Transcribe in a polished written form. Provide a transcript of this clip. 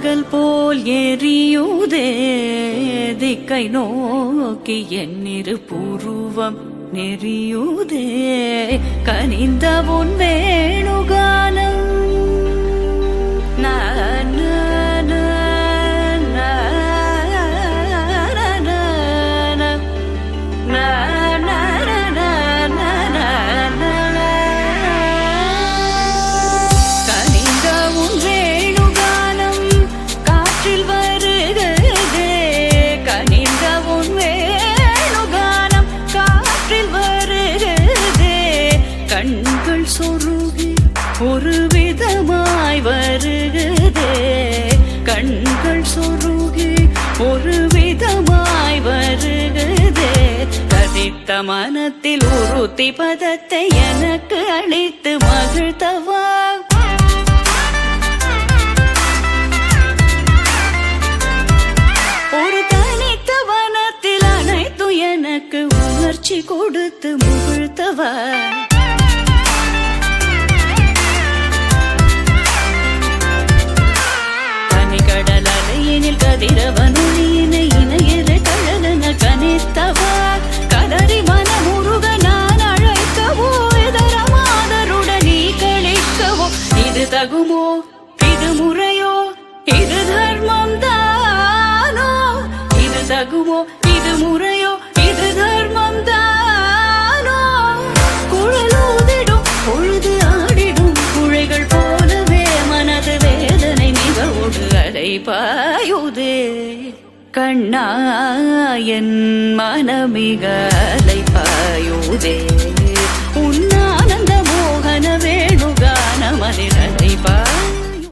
பகல் போல் எரியுதே திக்கை நோக்கி என்னிரு புருவம் நெறியுதே கனிந்த உன் வேணுகானம் ஒரு விதமாய் வருகுதே கண்கள் சொருகி ஒரு விதமாய் வருகுதே கதித்த மனத்தில் உறுத்தி பதத்தை எனக்கு அளித்து மகிழ்த்தவா ஒரு தனித்த வனத்தில் அனைத்தும் எனக்கு உணர்ச்சி கொடுத்து முகிழ்த்தவா கதிரவனொழியினை இணையற கழலன கனித்தவா கதறி மனமுருக நான் அழைக்கவோ இதரமாதருடன் நீ கழிக்கவோ இது தகுமோ இது முறையோ இது தர்மம் தானோ இது தகுமோ இது முறையோ இது தர்மம் தானோ குழலூதிடும் பொழுது ஆடிடும் குழைகள் போலவே மனது வேதனை நிகழ்வோடு அலை பாயுதே கண்ணா என் மனமிக அலை பாயுதே